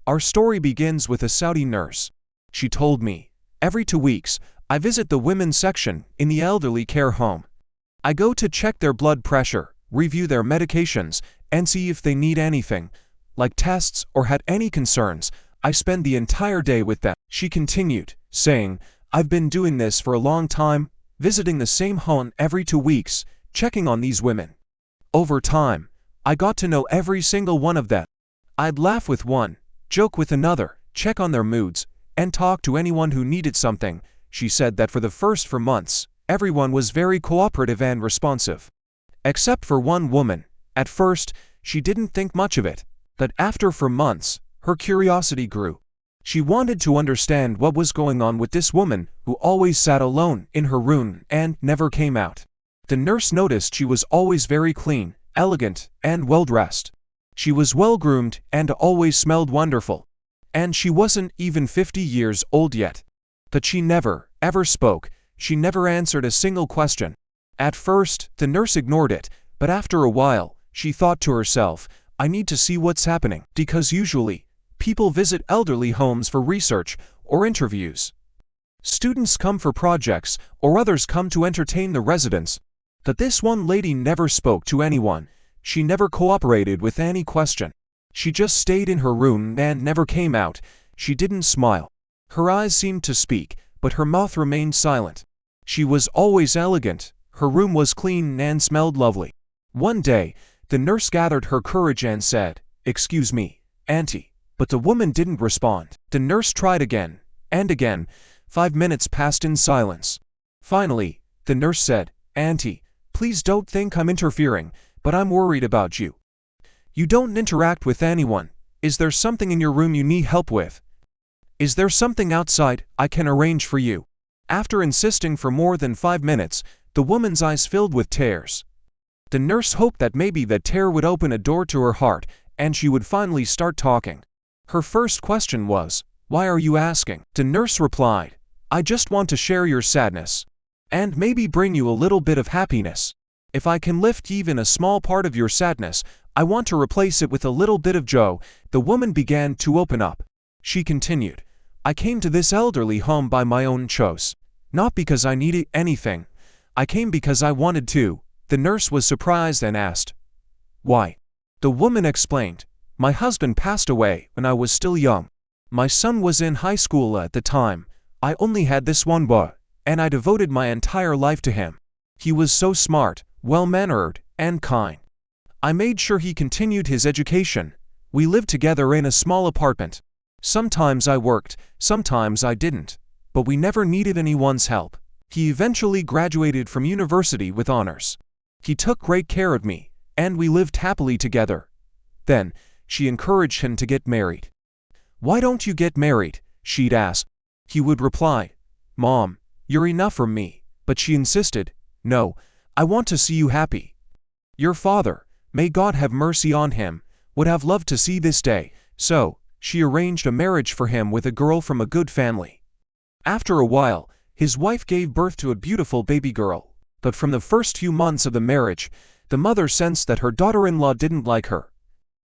Our story begins with a Saudi nurse. She told me, every 2 weeks, I visit the women's section in the elderly care home. I go to check their blood pressure, review their medications, and see if they need anything, like tests or had any concerns. I spend the entire day with them. She continued, saying, I've been doing this for a long time, visiting the same home every 2 weeks, checking on these women. Over time, I got to know every single one of them. I'd laugh with one, joke with another, check on their moods, and talk to anyone who needed something. She said that for the first 4 months, everyone was very cooperative and responsive. Except for one woman. At first, she didn't think much of it, but after 4 months, her curiosity grew. She wanted to understand what was going on with this woman who always sat alone in her room and never came out. The nurse noticed she was always very clean, elegant, and well-dressed. She was well-groomed and always smelled wonderful. And she wasn't even 50 years old yet. But she never, ever spoke. She never answered a single question. At first, the nurse ignored it, but after a while, she thought to herself, I need to see what's happening, because usually, people visit elderly homes for research or interviews. Students come for projects, or others come to entertain the residents. But this one lady never spoke to anyone. She never cooperated with any question. She just stayed in her room and never came out. She didn't smile. Her eyes seemed to speak, but her mouth remained silent. She was always elegant. Her room was clean and smelled lovely. One day, the nurse gathered her courage and said, Excuse me, Auntie. But the woman didn't respond. The nurse tried again, and again. 5 minutes passed in silence. Finally, the nurse said, Auntie, please don't think I'm interfering, but I'm worried about you. You don't interact with anyone. Is there something in your room you need help with? Is there something outside I can arrange for you? After insisting for more than 5 minutes, the woman's eyes filled with tears. The nurse hoped that maybe that tear would open a door to her heart, and she would finally start talking. Her first question was, Why are you asking? The nurse replied, I just want to share your sadness. And maybe bring you a little bit of happiness. If I can lift even a small part of your sadness, I want to replace it with a little bit of joy. The woman began to open up. She continued, I came to this elderly home by my own choice. Not because I needed anything. I came because I wanted to. The nurse was surprised and asked, Why? The woman explained, My husband passed away when I was still young. My son was in high school at the time. I only had this one boy, and I devoted my entire life to him. He was so smart, well-mannered, and kind. I made sure he continued his education. We lived together in a small apartment. Sometimes I worked, sometimes I didn't, but we never needed anyone's help. He eventually graduated from university with honors. He took great care of me, and we lived happily together. Then, she encouraged him to get married. Why don't you get married? She'd ask. He would reply, Mom, you're enough for me. But she insisted, No, I want to see you happy. Your father, may God have mercy on him, would have loved to see this day, so she arranged a marriage for him with a girl from a good family. After a while, his wife gave birth to a beautiful baby girl. But from the first few months of the marriage, the mother sensed that her daughter-in-law didn't like her.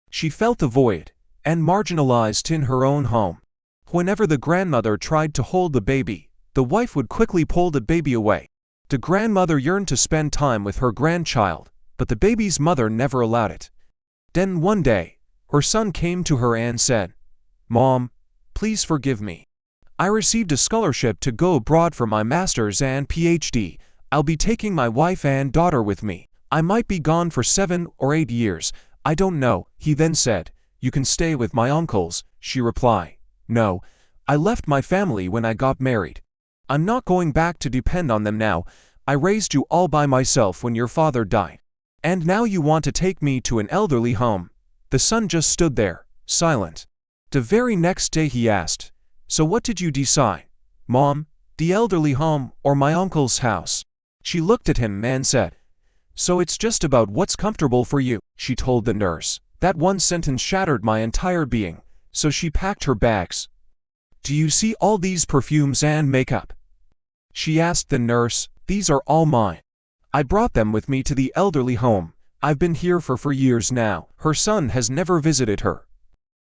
She felt avoided and marginalized in her own home. Whenever the grandmother tried to hold the baby, the wife would quickly pull the baby away. The grandmother yearned to spend time with her grandchild, but the baby's mother never allowed it. Then one day, her son came to her and said, Mom, please forgive me. I received a scholarship to go abroad for my master's and PhD. I'll be taking my wife and daughter with me. I might be gone for 7 or 8 years. I don't know. He then said, You can stay with my uncles. She replied, No, I left my family when I got married. I'm not going back to depend on them now. I raised you all by myself when your father died. And now you want to take me to an elderly home. The son just stood there, silent. The very next day he asked, So what did you decide? Mom, the elderly home or my uncle's house? She looked at him and said, So it's just about what's comfortable for you, she told the nurse. That one sentence shattered my entire being, so she packed her bags. Do you see all these perfumes and makeup? She asked the nurse. These are all mine. I brought them with me to the elderly home. I've been here for 4 years now. Her son has never visited her.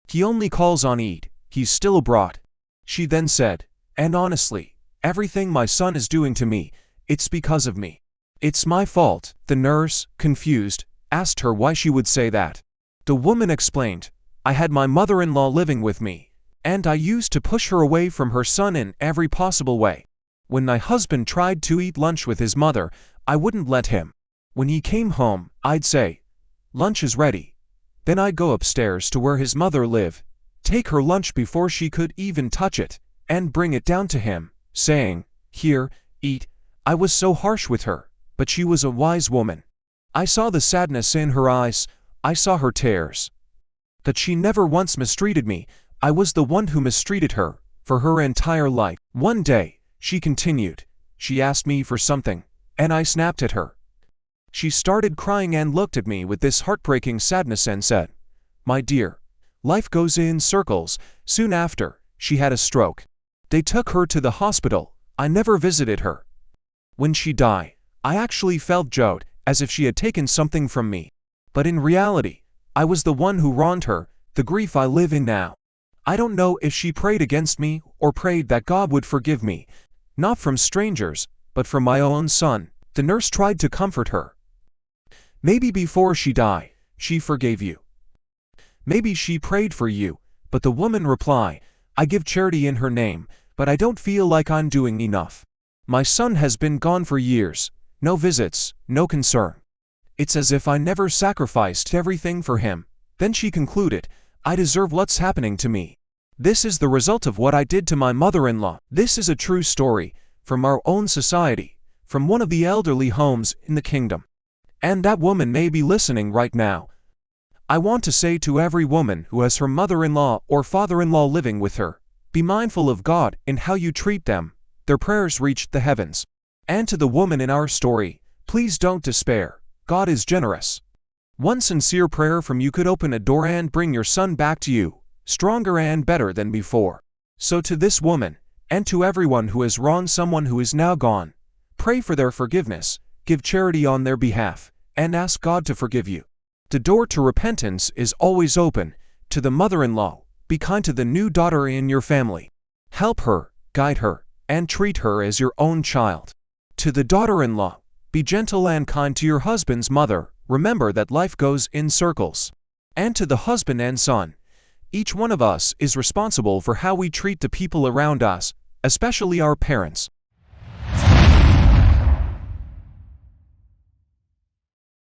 He only calls on Eid, he's still abroad. She then said, and honestly, everything my son is doing to me, it's because of me. It's my fault. The nurse, confused, asked her why she would say that. The woman explained, I had my mother-in-law living with me, and I used to push her away from her son in every possible way. When my husband tried to eat lunch with his mother, I wouldn't let him. When he came home, I'd say, lunch is ready. Then I'd go upstairs to where his mother lived, take her lunch before she could even touch it, and bring it down to him, saying, here, eat. I was so harsh with her, but she was a wise woman. I saw the sadness in her eyes, I saw her tears. That she never once mistreated me, I was the one who mistreated her, for her entire life. One day, she continued, she asked me for something, and I snapped at her. She started crying and looked at me with this heartbreaking sadness and said, my dear, life goes in circles. Soon after, she had a stroke. They took her to the hospital. I never visited her. When she died, I actually felt joked, as if she had taken something from me. But in reality, I was the one who wronged her, the grief I live in now. I don't know if she prayed against me or prayed that God would forgive me, not from strangers, but from my own son. The nurse tried to comfort her. Maybe before she died, she forgave you. Maybe she prayed for you, but the woman replied, I give charity in her name, but I don't feel like I'm doing enough. My son has been gone for years, no visits, no concern. It's as if I never sacrificed everything for him. Then she concluded, I deserve what's happening to me. This is the result of what I did to my mother-in-law. This is a true story, from our own society, from one of the elderly homes in the kingdom. And that woman may be listening right now. I want to say to every woman who has her mother-in-law or father-in-law living with her, be mindful of God in how you treat them. Their prayers reached the heavens. And to the woman in our story, please don't despair. God is generous. One sincere prayer from you could open a door and bring your son back to you, stronger and better than before. So to this woman, and to everyone who has wronged someone who is now gone, pray for their forgiveness, give charity on their behalf, and ask God to forgive you. The door to repentance is always open. To the mother-in-law, be kind to the new daughter in your family. Help her, guide her, and treat her as your own child. To the daughter-in-law, be gentle and kind to your husband's mother. Remember that life goes in circles. And to the husband and son, each one of us is responsible for how we treat the people around us, especially our parents.